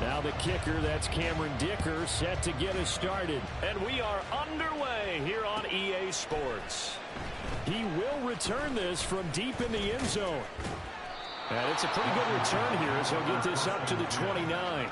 Now the kicker, that's Cameron Dicker, set to get us started. And we are underway here on EA Sports. He will return this from deep in the end zone. And it's a pretty good return here as he'll get this up to the 29.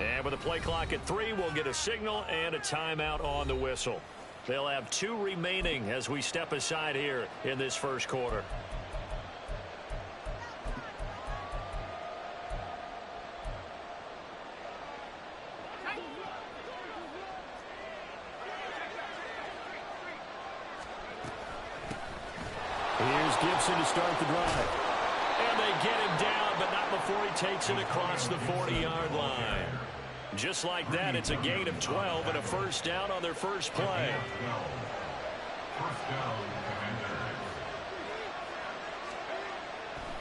And with a play clock at 3, we'll get a signal and a timeout on the whistle. They'll have 2 remaining as we step aside here in this first quarter. Here's Gibson to start the drive. And they get him down, but not before he takes it across the 40-yard line. Just like that, it's a gain of 12 and a first down on their first play.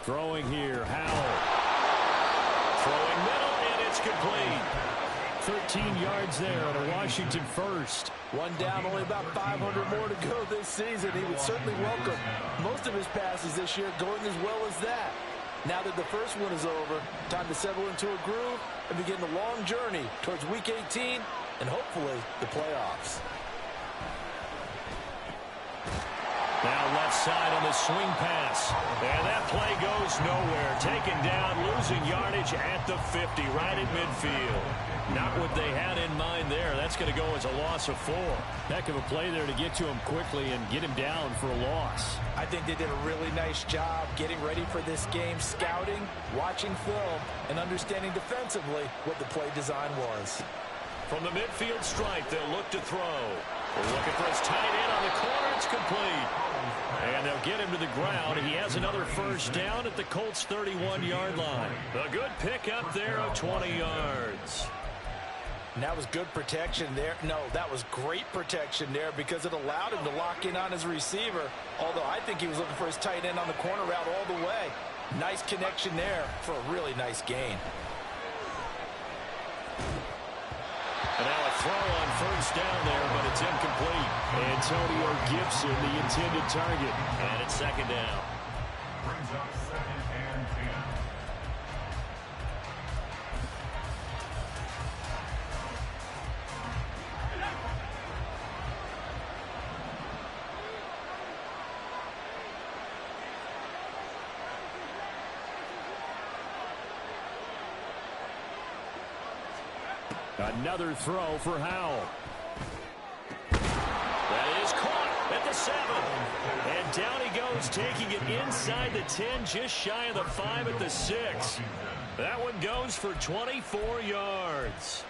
Throwing here, Howell. Throwing middle, and it's complete. 13 yards there on a Washington first. One down, only about 500 more to go this season. He would certainly welcome most of his passes this year going as well as that. Now that the first one is over, time to settle into a groove and begin the long journey towards Week 18 and hopefully the playoffs. Now left side on the swing pass. And that play goes nowhere. Taken down, losing yardage at the 50, right at midfield. Not what they had in mind there. That's going to go as a loss of 4. Heck of a play there to get to him quickly and get him down for a loss. I think they did a really nice job getting ready for this game, scouting, watching film, and understanding defensively what the play design was. From the midfield stripe, they'll look to throw. They're looking for his tight end on the corner. It's complete. And they'll get him to the ground. He has another first down at the Colts' 31-yard line. A good pickup there of 20 yards. And that was good protection there. No, that was great protection there because it allowed him to lock in on his receiver. Although I think he was looking for his tight end on the corner route all the way. Nice connection there for a really nice gain. And now a throw on first down there, but it's incomplete. Antonio Gibson, the intended target. And it's second down. Brings up 2nd and 10. Another throw for Howell. That is caught at the 7. And down he goes, taking it inside the 10, just shy of the 5 at the 6. That one goes for 24 yards.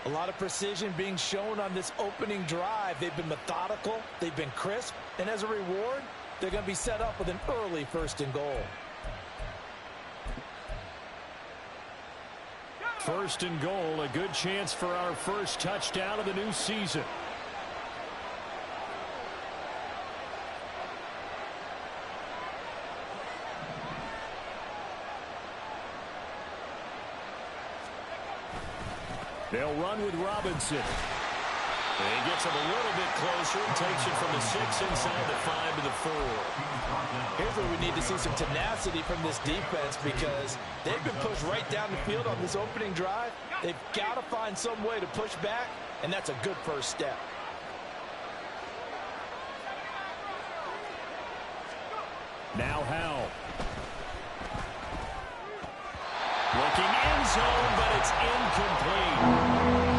A lot of precision being shown on this opening drive. They've been methodical, they've been crisp, and as a reward, they're going to be set up with an early 1st and goal. 1st and goal, a good chance for our first touchdown of the new season. They'll run with Robinson. And he gets him a little bit closer and takes it from the 6 inside the 5 to the 4. Here's where we need to see some tenacity from this defense because they've been pushed right down the field on this opening drive. They've got to find some way to push back, and that's a good first step. Now Howell. Looking end zone, but it's incomplete.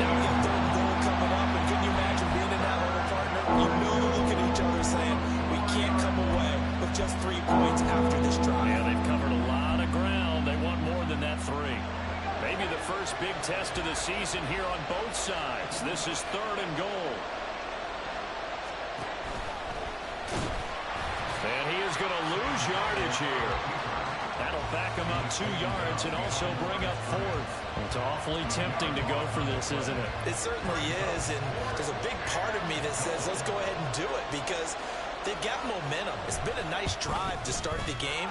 Now we got 3rd and goal coming up, and can you imagine being in that hole, partner? You know to look at each other saying, we can't come away with just 3 points after this drive. Yeah, they've covered a lot of ground. They want more than that 3. Maybe the first big test of the season here on both sides. This is 3rd and goal. he's going to lose yardage here. That'll back him up 2 yards and also bring up 4th. It's awfully tempting to go for this, isn't it? It certainly is, and there's a big part of me that says let's go ahead and do it because they've got momentum. It's been a nice drive to start the game,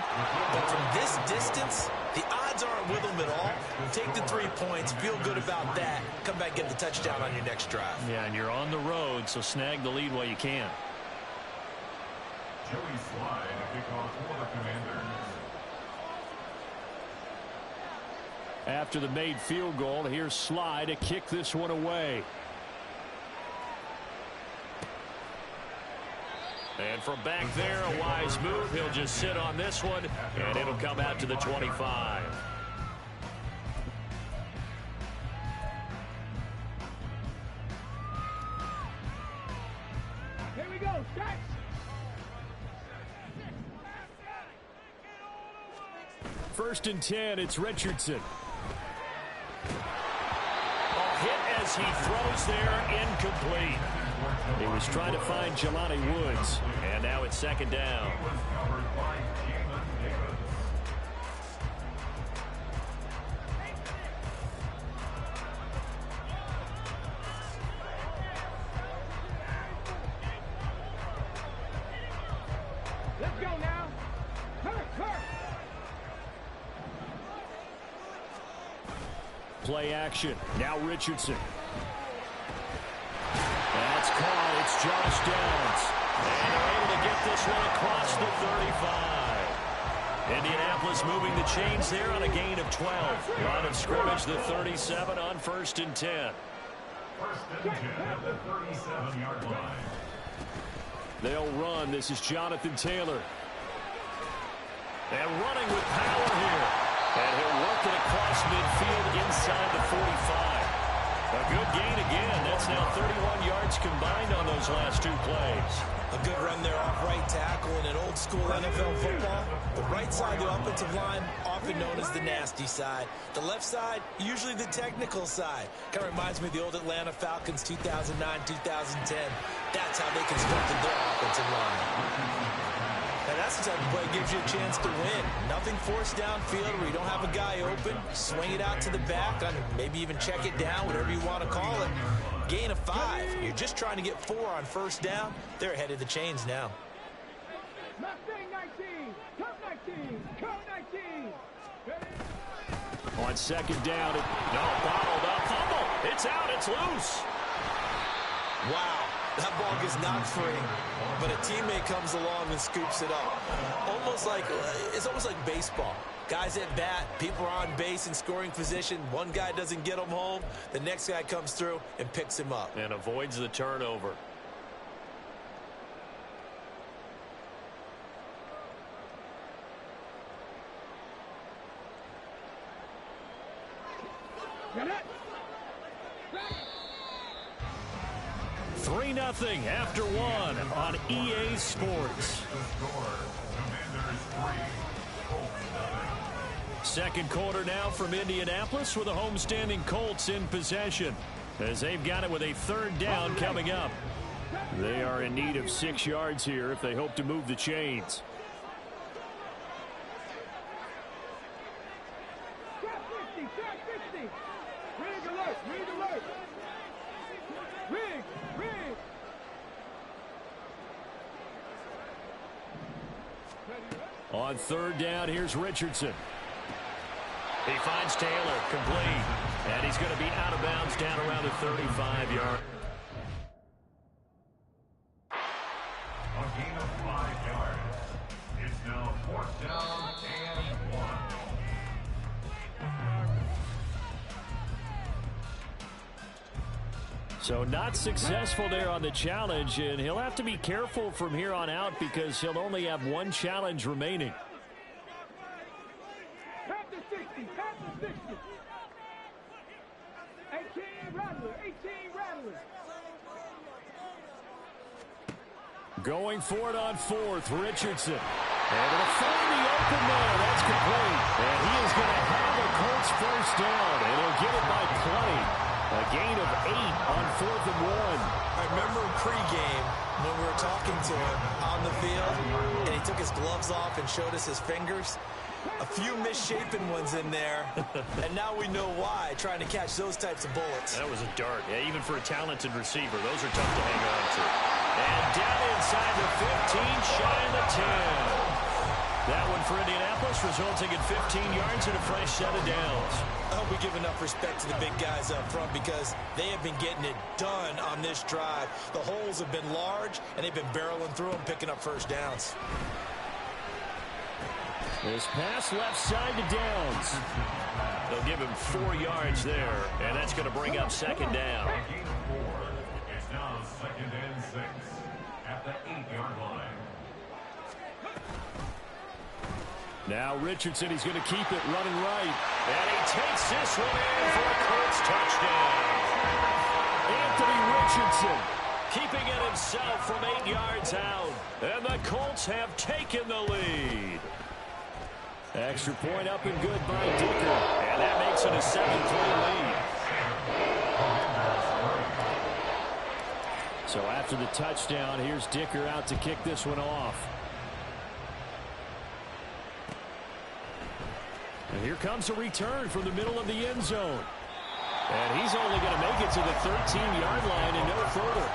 but from this distance, the odds aren't with them at all. Take the 3 points, feel good about that, come back and get the touchdown on your next drive. Yeah, and you're on the road, so snag the lead while you can. Joey Slide, kickoff for the Commanders. After the made field goal, here's Slide to kick this one away. And from back there, a wise move. He'll just sit on this one, and it'll come out to the 25. Here we go, stretch. First and 10, it's Richardson. Hit as he throws there, incomplete. He was trying to find Jelani Woods. And now it's second down. Let's go now. Hurt. Play action. Now Richardson. That's caught. It's Josh Downs. And they're able to get this one across the 35. Indianapolis moving the chains there on a gain of 12. Line of scrimmage, the 37 on first and 10. First and 10 at the 37-yard line. They'll run. This is Jonathan Taylor. And running with power here. And he'll work it across midfield inside the 45. A good gain again. That's now 31 yards combined on those last 2 plays. A good run there off right tackle in an old school NFL football. The right side of the offensive line, often known as the nasty side. The left side, usually the technical side. Kind of reminds me of the old Atlanta Falcons 2009, 2010. That's how they constructed their offensive line. And that's the type of play that gives you a chance to win. Nothing forced downfield where you don't have a guy open. Swing it out to the back, maybe even check it down, whatever you want to call it. Gain of 5. You're just trying to get 4 on first down. They're ahead of the chains now. Mustang 19, Cup 19, Cup 19. On second down. Bottled up. Fumble. It's out. It's loose. Wow. That ball gets knocked free, but a teammate comes along and scoops it up. It's almost like baseball. Guys at bat, people are on base in scoring position. One guy doesn't get him home. The next guy comes through and picks him up. And avoids the turnover. Get it. 3-0 after 1 on EA Sports. Second quarter now from Indianapolis with the homestanding Colts in possession as they've got it with a 3rd down coming up. They are in need of 6 yards here if they hope to move the chains. Trap 50. Rig alert. Rig. On 3rd down, here's Richardson. He finds Taylor, complete. And he's going to be out of bounds down around the 35-yard. A gain of 5 yards. It's now 4th down and 1. So not successful there on the challenge, and he'll have to be careful from here on out because he'll only have 1 challenge remaining. Tap to 60. 18 Rattler. Going for it on 4th, Richardson. And it'll find the open man. That's complete. And he is going to have a Colts first down, and he'll get it by 20. A gain of 8 on 4th and 1. I remember pregame, when we were talking to him on the field, and he took his gloves off and showed us his fingers, a few misshapen ones in there, and now we know why, trying to catch those types of bullets. That was a dart. Yeah, even for a talented receiver, those are tough to hang on to. And down inside the 15, shy of the 10. That one for Indianapolis, resulting in 15 yards and a fresh set of downs. I hope we give enough respect to the big guys up front because they have been getting it done on this drive. The holes have been large, and they've been barreling through them, picking up first downs. This pass left side to Downs. They'll give him 4 yards there, and that's going to bring up second down. It's now 2nd and 6 at the 8-yard line. Now Richardson, he's going to keep it running right. And he takes this one in for a Colts touchdown. Anthony Richardson keeping it himself from 8 yards out. And the Colts have taken the lead. Extra point up and good by Dicker. And that makes it a 7-3 lead. So after the touchdown, here's Dicker out to kick this one off. And here comes a return from the middle of the end zone. And he's only going to make it to the 13-yard line and no further.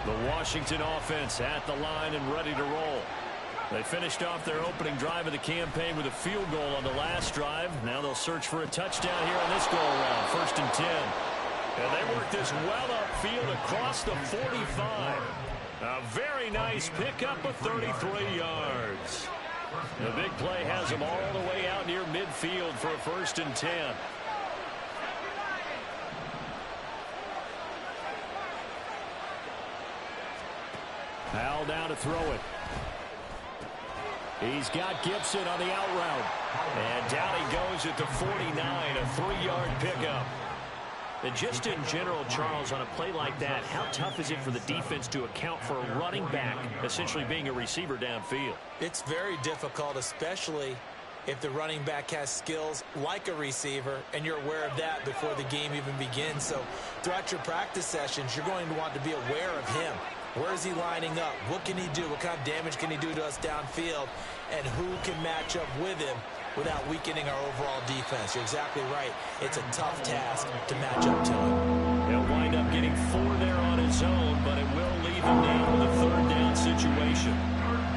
The Washington offense at the line and ready to roll. They finished off their opening drive of the campaign with a field goal on the last drive. Now they'll search for a touchdown here on this go-around. 1st and 10. And they work this well upfield across the 45. A very nice pickup of 33 yards. The big play has them all the way out near midfield for a 1st and 10. Powell down to throw it. He's got Gibson on the out route. And down he goes at the 49, a 3-yard pickup. And just in general, Charles, on a play like that, how tough is it for the defense to account for a running back essentially being a receiver downfield? It's very difficult, especially if the running back has skills like a receiver, and you're aware of that before the game even begins. So throughout your practice sessions, you're going to want to be aware of him. Where is he lining up? What can he do? What kind of damage can he do to us downfield? And who can match up with him without weakening our overall defense? You're exactly right. It's a tough task to match up to him. He'll wind up getting 4 there on his own, but it will leave him down with a 3rd down situation.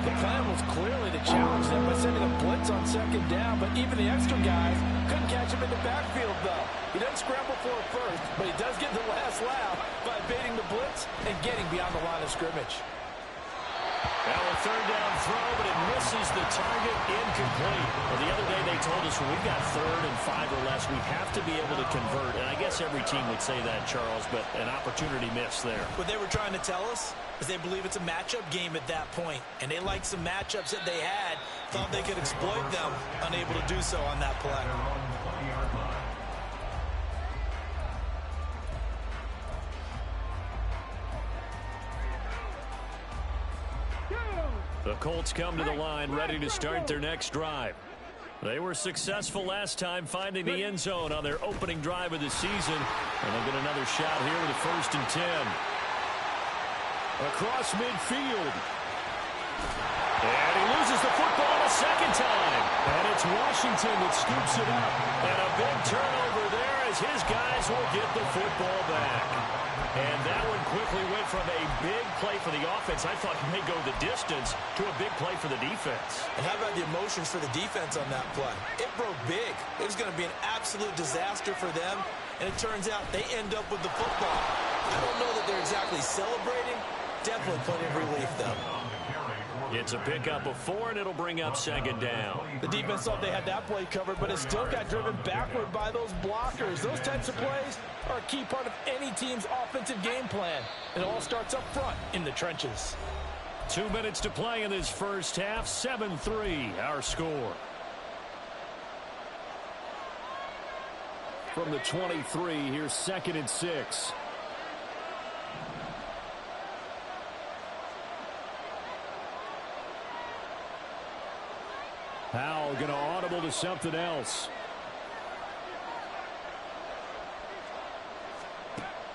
The plan was clearly to challenge them by sending a blitz on 2nd down, but even the extra guys couldn't catch him in the backfield, though. He doesn't scramble for it first, but he does get the last laugh by evading the blitz and getting beyond the line of scrimmage. Now a 3rd down throw, but it misses the target, incomplete. Well, the other day they told us when we've got 3rd and 5 or less, we have to be able to convert. And I guess every team would say that, Charles, but an opportunity missed there. What they were trying to tell us is they believe it's a matchup game at that point. And they liked some matchups that they had, thought they could exploit them, unable to do so on that play. The Colts come to the line ready to start their next drive. They were successful last time finding the end zone on their opening drive of the season. And they'll get another shot here with a 1st and 10. Across midfield. And he loses the football a 2nd time. And it's Washington that scoops it up. And a big turnover there as his guys will get the football back. And that one quickly went from a big play for the offense, I thought he may go the distance, to a big play for the defense. And how about the emotions for the defense on that play? It broke big. It was going to be an absolute disaster for them, and it turns out they end up with the football. I don't know that they're exactly celebrating. Definitely plenty of relief, though. It's a pickup of 4, and it'll bring up 2nd down. The defense thought they had that play covered, but it still got driven backward by those blockers. Those types of plays are a key part of any team's offensive game plan. It all starts up front in the trenches. 2 minutes to play in this first half. 7-3, our score. From the 23, here's 2nd and 6. Powell going to audible to something else.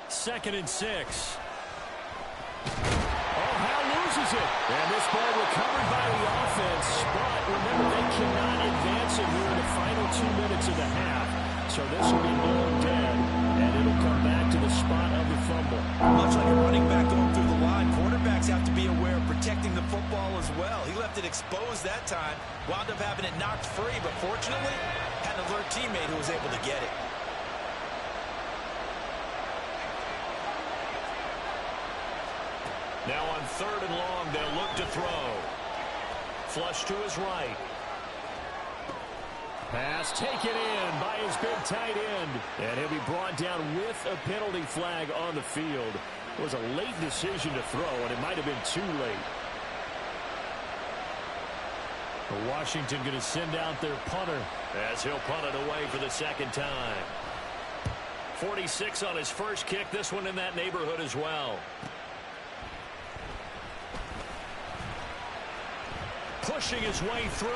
Second and 6. Oh, Hal loses it. And this ball recovered by the offense. But remember, they cannot advance it here in the final 2 minutes of the half. So this will be blown dead, and it'll come back to the spot of the fumble. Much like a running back going through the line, quarterbacks have to be aware of protecting the football as well. He left it exposed that time, wound up having it knocked free, but fortunately, had an alert teammate who was able to get it. Now on 3rd and long, they'll look to throw. Flush to his right. Pass taken in by his big tight end. And he'll be brought down with a penalty flag on the field. It was a late decision to throw, and it might have been too late. Washington going to send out their punter, as he'll punt it away for the second time. 46 on his first kick. This one in that neighborhood as well. Pushing his way through.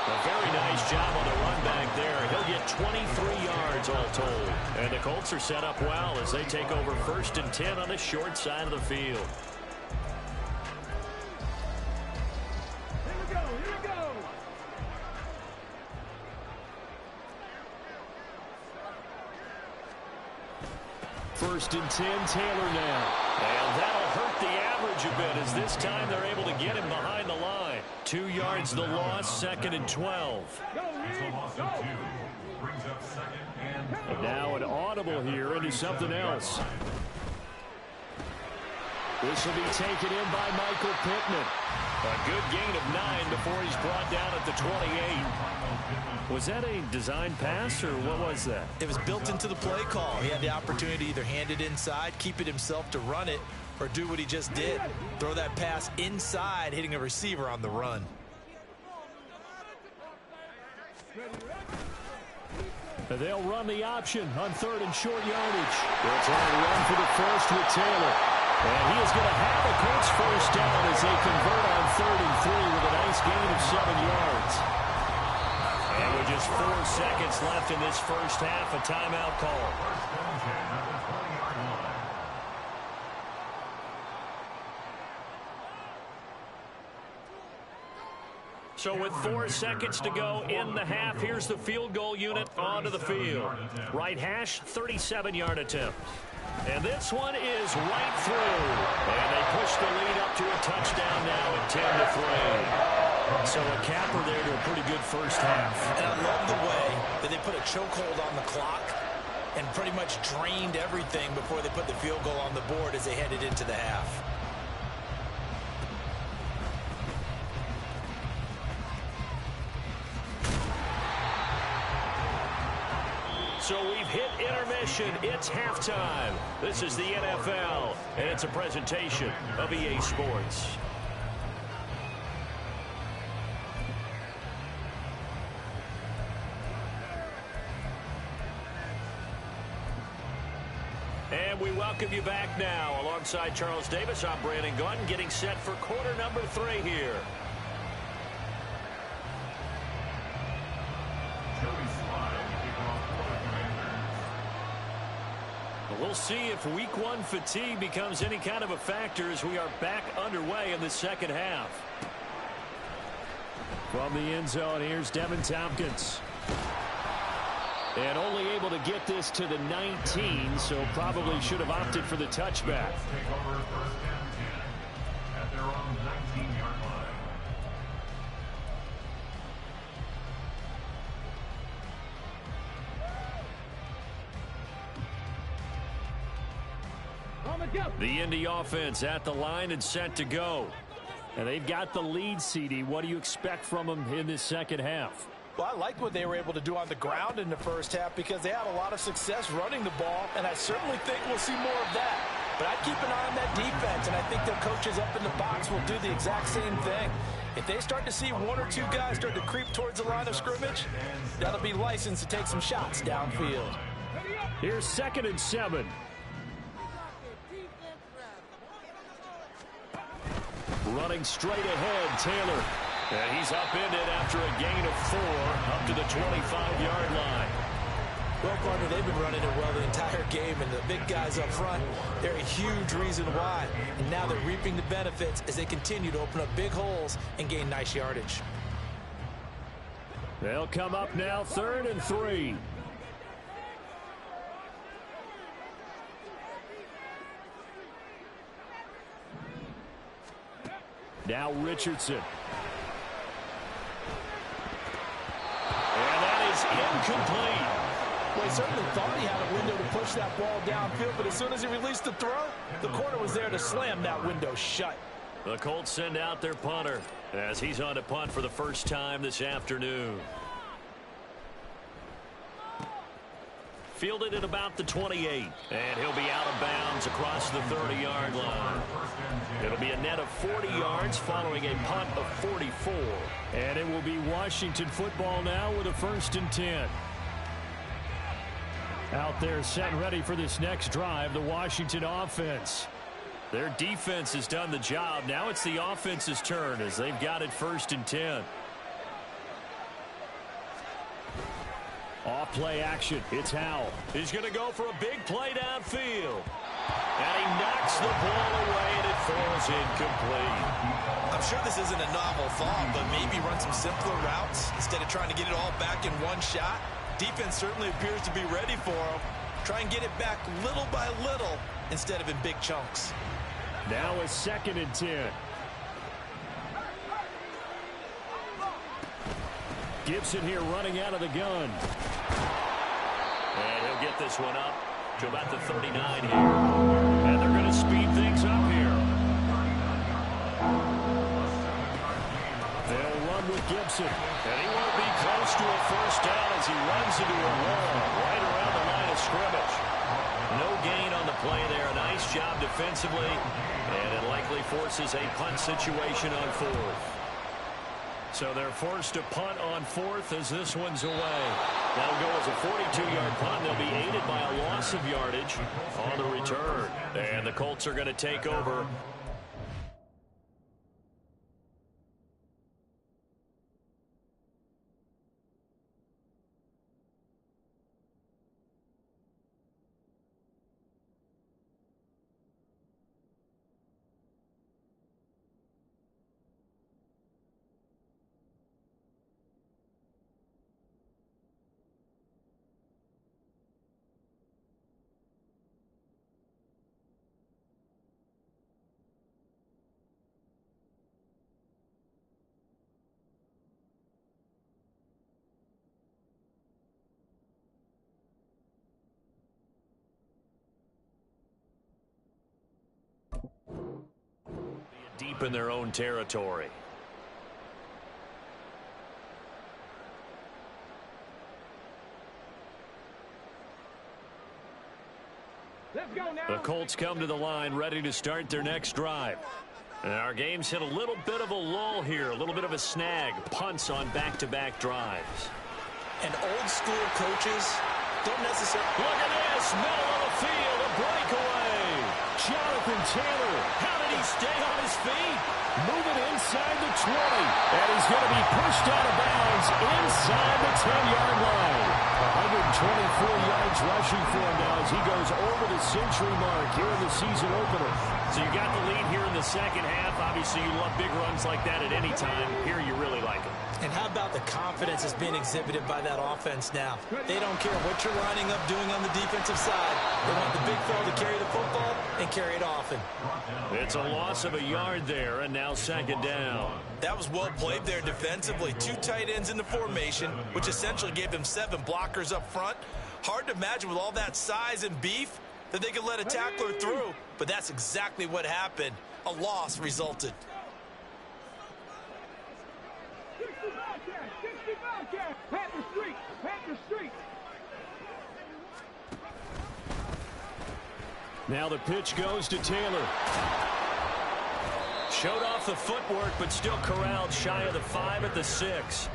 A very nice job on the run back there. He'll get 23 yards all told. And the Colts are set up well as they take over 1st and 10 on the short side of the field. Here we go, here we go. First and 10, Taylor now. And that'll hurt the average a bit as this time they're able to get him behind the line. 2 yards the loss, 2nd and 12. Go, Reed, go. Brings up 2nd and Now an audible here into something else. This will be taken in by Michael Pittman. A good gain of 9 before he's brought down at the 28. Was that a design pass, or what was that? It was built into the play call. He had the opportunity to either hand it inside, keep it himself to run it, or do what he just did. Throw that pass inside, hitting a receiver on the run. They'll run the option on 3rd and short yardage. They'll try to run for the first with Taylor. And he is going to have a Colts first down as they convert on 3rd and 3 with a nice gain of 7 yards. And with just 4 seconds left in this first half, a timeout call. So with 4 seconds to go in the half, here's the field goal unit onto the field. Right hash, 37-yard attempt. And this one is right through. And they push the lead up to a touchdown now at 10-3. So a capper there to a pretty good first half. And I love the way that they put a chokehold on the clock and pretty much drained everything before they put the field goal on the board as they headed into the half. So we've hit intermission. It's halftime. This is the NFL, and it's a presentation of EA Sports. And we welcome you back now. Alongside Charles Davis, I'm Brandon Gaudin, getting set for quarter number 3 here. We'll see if week 1 fatigue becomes any kind of a factor as we are back underway in the second half. From the end zone, here's Devin Tompkins. And only able to get this to the 19, so probably should have opted for the touchback. take over 1st and 10 at their own 19-yard line. The Indy offense at the line and set to go. And they've got the lead, CD. What do you expect from them in this second half? Well, I like what they were able to do on the ground in the first half because they had a lot of success running the ball, and I certainly think we'll see more of that. But I'd keep an eye on that defense, and I think their coaches up in the box will do the exact same thing. If they start to see 1 or 2 guys start to creep towards the line of scrimmage, that'll be licensed to take some shots downfield. Here's 2nd and 7. Running straight ahead, Taylor. And he's upended after a gain of 4. to the 25-yard line. Well, partner, they've been running it well the entire game, and the big guys up front, they're a huge reason why. And now they're reaping the benefits as they continue to open up big holes and gain nice yardage. They'll come up now, 3rd and 3. Now Richardson. And that is incomplete. Well, he certainly thought he had a window to push that ball downfield, but as soon as he released the throw, the corner was there to slam that window shut. The Colts send out their punter as he's on to punt for the first time this afternoon. Fielded at about the 28, and he'll be out of bounds across the 30-yard line. It'll be a net of 40 yards following a punt of 44. And it will be Washington football now with a 1st and 10. Out there set and ready for this next drive, the Washington offense. Their defense has done the job. Now it's the offense's turn as they've got it 1st and 10. Off play action. It's Howell. He's going to go for a big play downfield. And he knocks the ball away, and it falls incomplete. I'm sure this isn't a novel thought, but maybe run some simpler routes instead of trying to get it all back in one shot. Defense certainly appears to be ready for him. Try and get it back little by little instead of in big chunks. Now a 2nd and 10. Gibson here running out of the gun. And he'll get this one up to about the 39 here. And they're going to speed things up here. They'll run with Gibson. And he won't be close to a first down as he runs into a wall right around the line of scrimmage. No gain on the play there. A nice job defensively. And it likely forces a punt situation on 4th. So they're forced to punt on 4th as this one's away. That'll go as a 42-yard punt. They'll be aided by a loss of yardage on the return. And the Colts are going to take over. Deep in their own territory. Let's go now. The Colts come to the line ready to start their next drive. And our game's hit a little bit of a lull here, a little bit of a snag. Punts on back-to-back drives. And old school coaches don't necessarily... Look at this, middle of the field, a breakaway. Jonathan Taylor. How did he stay on his feet? Moving inside the 20. And he's going to be pushed out of bounds inside the 10-yard line. 124 yards rushing for him now as he goes over the century mark here in the season opener. So you got the lead here in the second half. Obviously, you love big runs like that at any time. Here you really like it. And how about the confidence that's being exhibited by that offense now? They don't care what you're lining up doing on the defensive side. They want the big fella to carry the football and carry it often. It's a loss of a yard there, and now 2nd down. That was well played there defensively. 2 tight ends in the formation, which essentially gave them 7 blockers up front. Hard to imagine with all that size and beef that they could let a tackler through, but that's exactly what happened. A loss resulted. 65 cat. Panther Street. Panther Street. Now the pitch goes to Taylor. Showed off the footwork, but still corralled shy of the 5 at the 6.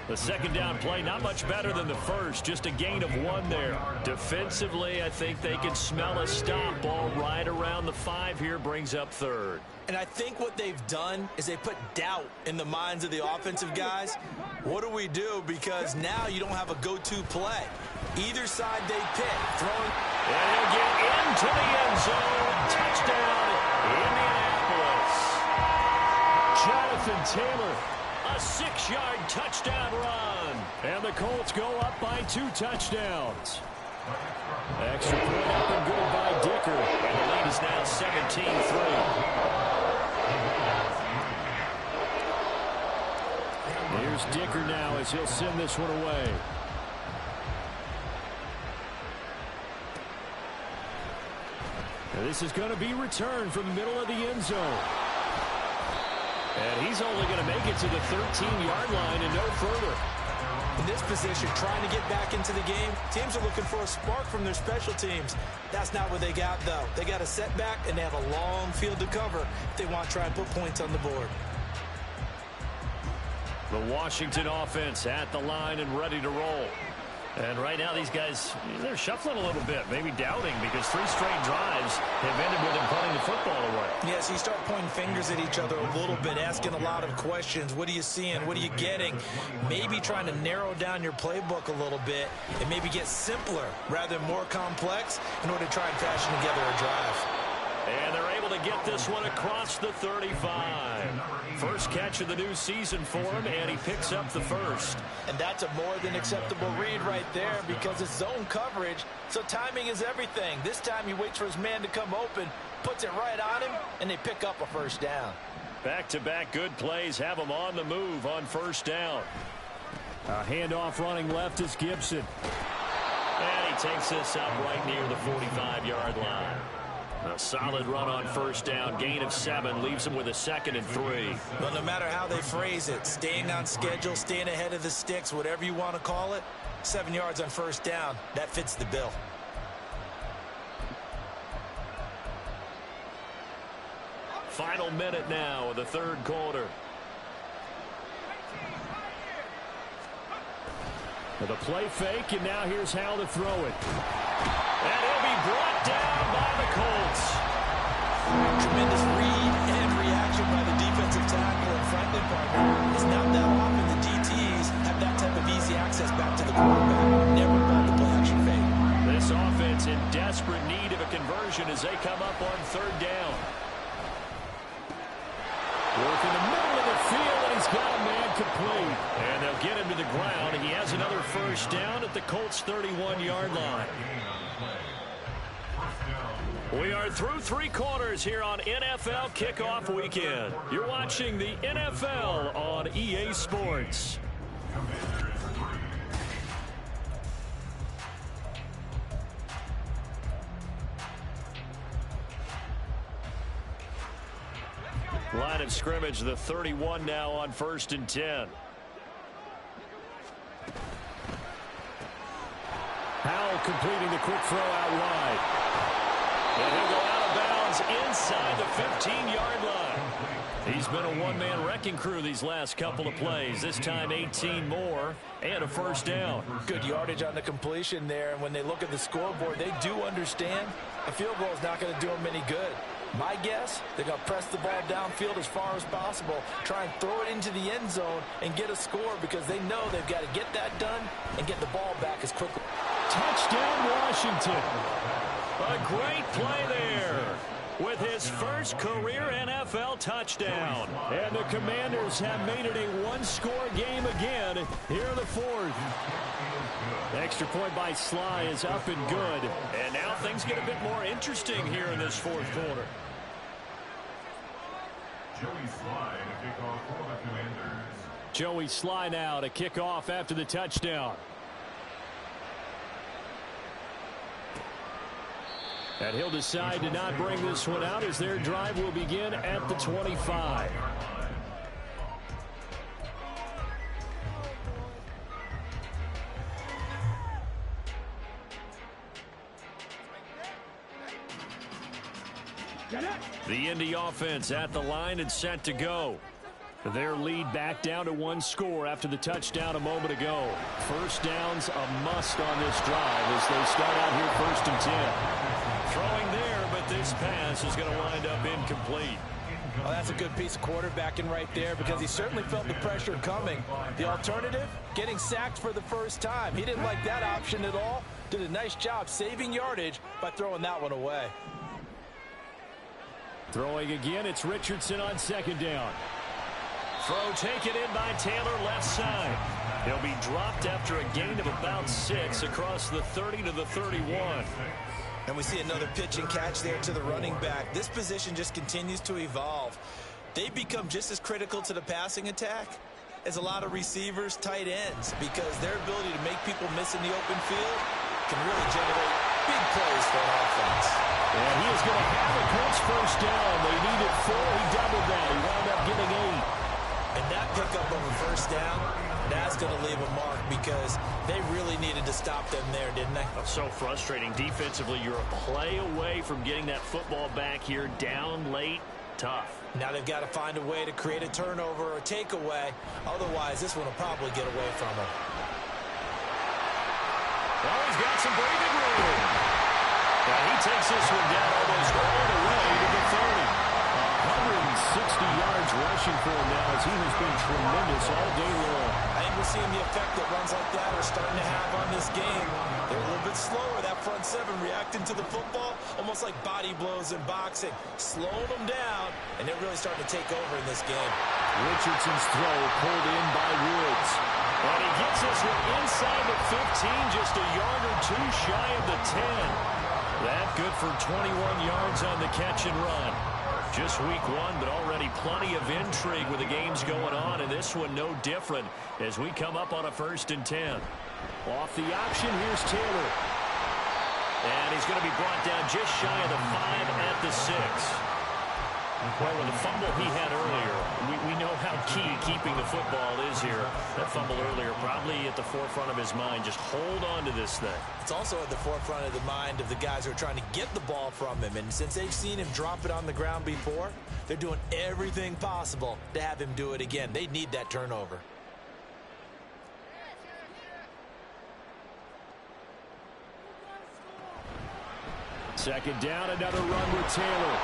The 2nd down play, not much better than the first, just a gain of 1 there. Defensively, I think they can smell a stop. Ball right around the 5 here, brings up 3rd. And I think what they've done is they put doubt in the minds of the offensive guys. What do we do? Because now you don't have a go-to play. Either side they pick. Throwing. And he'll get into the end zone. Touchdown, Indianapolis. Jonathan Taylor, a 6-yard touchdown run. And the Colts go up by 2 touchdowns. Extra point up and good by Dicker. And the lead is now 17-3. Here's Dicker now as he'll send this one away. Now this is going to be returned from the middle of the end zone. And he's only going to make it to the 13-yard line and no further. In this position, trying to get back into the game, teams are looking for a spark from their special teams. That's not what they got, though. They got a setback, and they have a long field to cover if they want to try and put points on the board. The Washington offense at the line and ready to roll. And right now these guys, they're shuffling a little bit, maybe doubting, because 3 straight drives have ended with them punting the football away. Yes, you start pointing fingers at each other a little bit, asking a lot of questions. What are you seeing? What are you getting? Maybe trying to narrow down your playbook a little bit and maybe get simpler rather than more complex in order to try and fashion together a drive. And they're able to get this one across the 35. First catch of the new season for him, and he picks up the first. And that's a more than acceptable read right there because it's zone coverage, so timing is everything. This time he waits for his man to come open, puts it right on him, and they pick up a first down. Back-to-back good plays have him on the move on first down. A handoff running left is Gibson. And he takes this up right near the 45-yard line. A solid run on first down, gain of 7, leaves him with a 2nd and 3. Well, no matter how they phrase it, staying on schedule, staying ahead of the sticks, whatever you want to call it, 7 yards on first down, that fits the bill. Final minute now of the 3rd quarter. The play fake, and now here's how to throw it. And he'll be brought down by the Colts. Tremendous read and reaction by the defensive tackle and Franklin partner. It's not that often the DTs have that type of easy access back to the quarterback. Never called the play action fake. This offense in desperate need of a conversion as they come up on 3rd down. Work in the middle of the field, and he's got a man complete. And they'll get him to the ground. He has another first down at the Colts' 31-yard line. We are through 3 quarters here on NFL Kickoff Weekend. You're watching the NFL on EA Sports. Line of scrimmage, the 31 now on 1st and 10. Powell completing the quick throw out wide. And he'll go out of bounds inside the 15-yard line. He's been a one-man wrecking crew these last couple of plays. This time 18 more and a first down. Good yardage on the completion there. And when they look at the scoreboard, they do understand a field goal is not going to do them any good. My guess, they're going to press the ball downfield as far as possible, try and throw it into the end zone and get a score because they know they've got to get that done and get the ball back as quickly. Touchdown, Washington. A great play there with his first career NFL touchdown. And the Commanders have made it a one-score game again here in the 4th. Extra point by Sly is up and good. And now things get a bit more interesting here in this 4th quarter. Joey Sly to kick off for the Commanders. Joey Sly now to kick off after the touchdown. And he'll decide to not bring this one out as their drive will begin at the 25. The Indy offense at the line and set to go. Their lead back down to 1 score after the touchdown a moment ago. First down's a must on this drive as they start out here 1st and 10. Throwing there, but this pass is going to wind up incomplete. Well, that's a good piece of quarterbacking right there because he certainly felt the pressure coming. The alternative, getting sacked for the first time. He didn't like that option at all. Did a nice job saving yardage by throwing that one away. Throwing again, it's Richardson on second down. Throw taken in by Taylor left side. He'll be dropped after a gain of about 6 across the 30 to the 31. And we see another pitch and catch there to the running back. This position just continues to evolve. They become just as critical to the passing attack as a lot of receivers, tight ends, because their ability to make people miss in the open field can really generate big plays for an offense. And he is going to have a Colts first down. They needed 4. He doubled that. He wound up getting 8. And that pickup of a first down, that's going to leave a mark because they really needed to stop them there, didn't they? That's so frustrating. Defensively, you're a play away from getting that football back here down late. Tough. Now they've got to find a way to create a turnover or a takeaway. Otherwise, this one will probably get away from them. Well, he's got some breathing room. And he takes this one down almost all the way to the 30. 160 yards rushing for him now as he has been tremendous all day long. I think we're seeing the effect that runs like that are starting to have on this game. They're a little bit slower, that front seven, reacting to the football, almost like body blows in boxing. Slowing them down, and they're really starting to take over in this game. Richardson's throw pulled in by Woods. And he gets this one inside the 15, just a yard or 2 shy of the 10. That good for 21 yards on the catch and run. Just week 1, but already plenty of intrigue with the games going on, and this one no different as we come up on a 1st and 10. Off the option, here's Taylor. And he's going to be brought down just shy of the 5 at the 6. Well, with the fumble he had earlier, we know how key keeping the football is here. That fumble earlier probably at the forefront of his mind. Just hold on to this thing. It's also at the forefront of the mind of the guys who are trying to get the ball from him. And since they've seen him drop it on the ground before, they're doing everything possible to have him do it again. They need that turnover. Second down, another run with Taylor.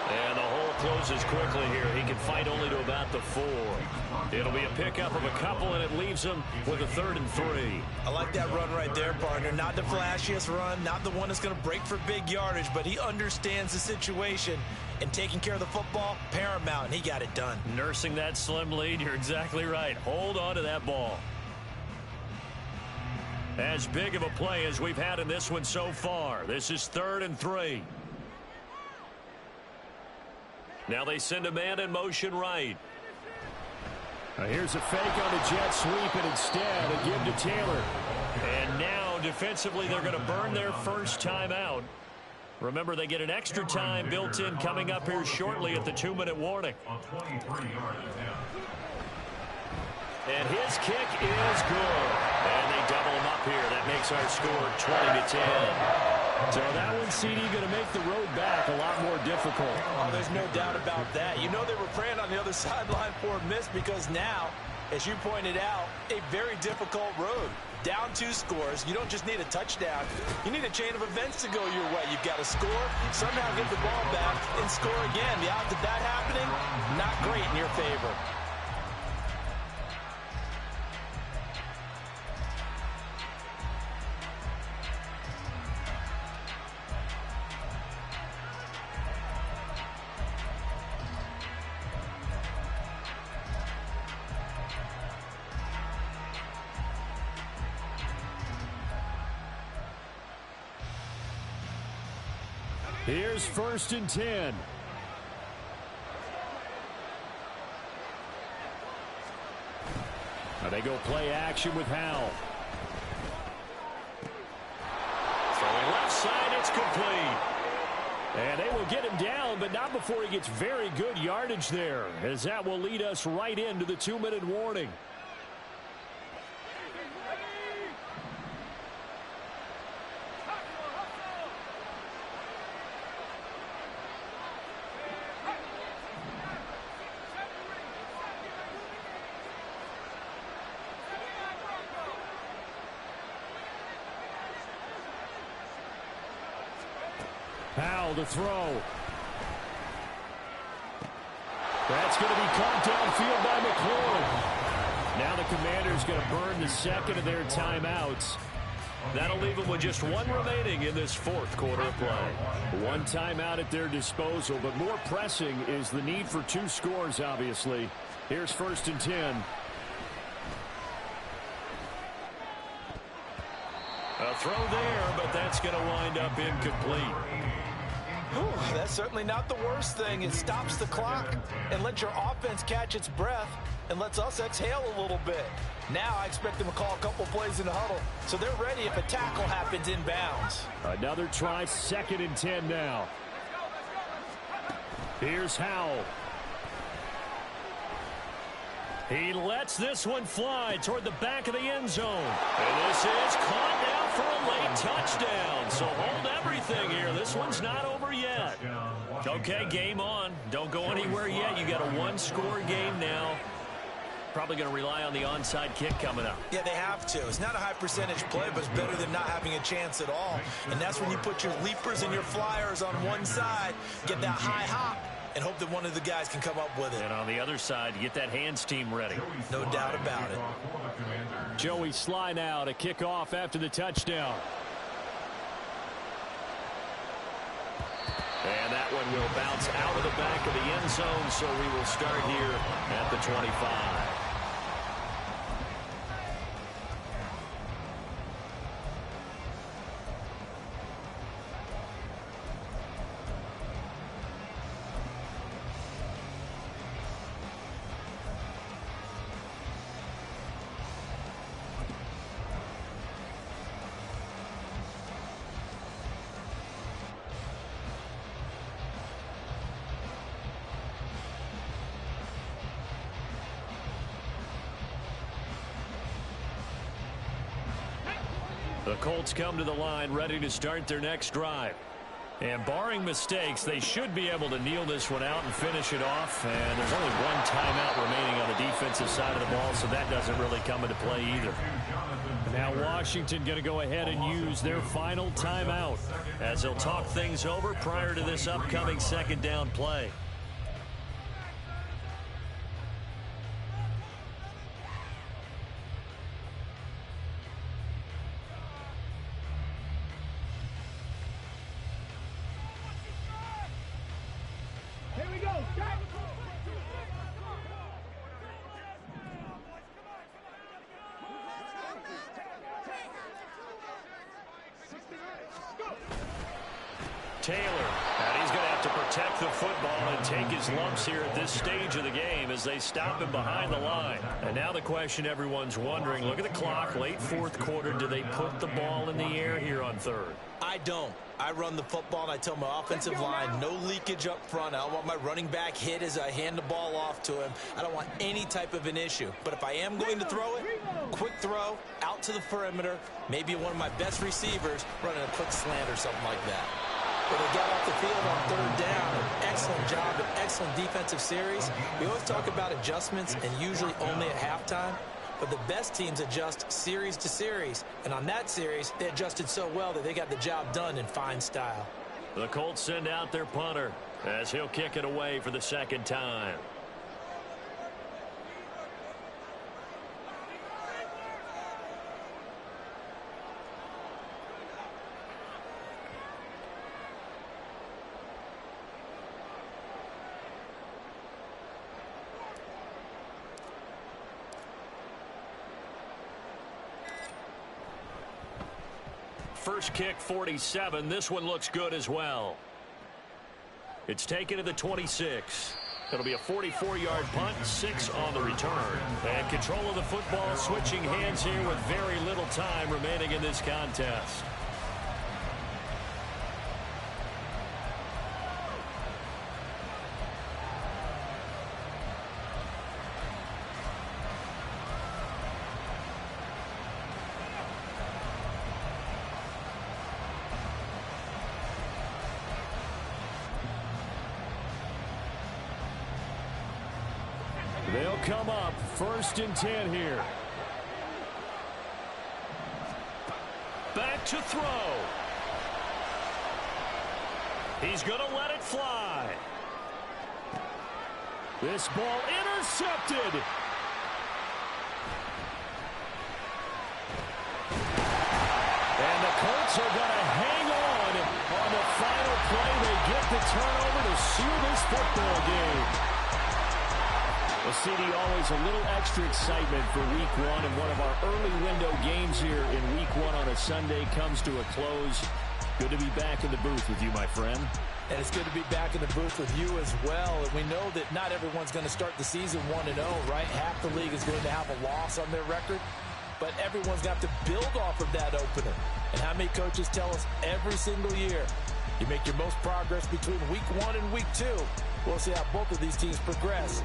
And the hole closes quickly here. He can fight only to about the 4. It'll be a pickup of a couple, and it leaves him with a 3rd and 3. I like that run right there, partner. Not the flashiest run, not the one that's going to break for big yardage, but he understands the situation, and taking care of the football, paramount, and he got it done. Nursing that slim lead, you're exactly right. Hold on to that ball. As big of a play as we've had in this one so far. This is 3rd and 3. Now they send a man in motion right. Here's a fake on the jet sweep, and instead a give to Taylor. And now defensively they're going to burn their first time out. Remember, they get an extra time built in coming up here shortly at the 2-minute warning. And his kick is good. And they double him up here. That makes our score 20-10. So that one, CD, going to make the road back a lot more difficult. Oh, there's no doubt about that. You know they were praying on the other sideline for a miss because now, as you pointed out, a very difficult road. Down 2 scores. You don't just need a touchdown. You need a chain of events to go your way. You've got to score, somehow get the ball back, and score again. The odds of that happening, not great in your favor. Here's 1st and 10. Now they go play action with Howell. Throwing left side, it's complete. And they will get him down, but not before he gets very good yardage there, as that will lead us right into the 2-minute warning. Howell to throw. That's going to be caught downfield by McLaurin. Now the Commanders going to burn the second of their timeouts. That'll leave them with just one remaining in this fourth quarter of play. One timeout at their disposal, but more pressing is the need for 2 scores, obviously. Here's 1st and 10. A throw there, but that's going to wind up incomplete. Whew, that's certainly not the worst thing. It stops the clock and lets your offense catch its breath and lets us exhale a little bit. Now I expect them to call a couple plays in the huddle, so they're ready if a tackle happens inbounds. Another try, 2nd and 10 now. Here's Howell. He lets this one fly toward the back of the end zone. And this is caught now for a late touchdown. So hold everything here. This one's not over yet. Okay, game on. Don't go anywhere yet. You got a 1-score game now. Probably going to rely on the onside kick coming up. Yeah, they have to. It's not a high percentage play, but it's better than not having a chance at all. And that's when you put your leapers and your flyers on one side, get that high hop, and hope that one of the guys can come up with it. And on the other side, get that hands team ready. No doubt about it. Joey Sly now to kick off after the touchdown. And that one will bounce out of the back of the end zone, so we will start here at the 25. The Colts come to the line ready to start their next drive. And barring mistakes, they should be able to kneel this one out and finish it off. And there's only one timeout remaining on the defensive side of the ball, so that doesn't really come into play either. Now Washington going to go ahead and use their final timeout as they'll talk things over prior to this upcoming 2nd down play. Here we go. Start. Taylor, and he's going to have to protect the football and take his lumps here at this stage of the game as they stop him behind the line. And now the question everyone's wondering, look at the clock, late 4th quarter, do they put the ball in the air here on 3rd? I don't. I run the football, and I tell my offensive line, no leakage up front. I don't want my running back hit as I hand the ball off to him. I don't want any type of an issue. But if I am going to throw it, quick throw, out to the perimeter, maybe one of my best receivers running a quick slant or something like that. But they got off the field on 3rd down. An excellent job, an excellent defensive series. We always talk about adjustments, and usually only at halftime. But the best teams adjust series to series. And on that series, they adjusted so well that they got the job done in fine style. The Colts send out their punter as he'll kick it away for the 2nd time. First kick, 47. This one looks good as well. It's taken to the 26. It'll be a 44-yard punt, 6 on the return. And control of the football switching hands here with very little time remaining in this contest. They'll come up 1st and 10 here. Back to throw. He's going to let it fly. This ball intercepted. And the Colts are going to hang on the final play. They get the turnover to seal this football game. Well, CD, always a little extra excitement for Week 1, and one of our early window games here in Week 1 on a Sunday comes to a close. Good to be back in the booth with you, my friend. And it's good to be back in the booth with you as well. And we know that not everyone's going to start the season 1-0, right? Half the league is going to have a loss on their record. But everyone's got to build off of that opener. And how many coaches tell us every single year, you make your most progress between Week 1 and Week 2. We'll see how both of these teams progress.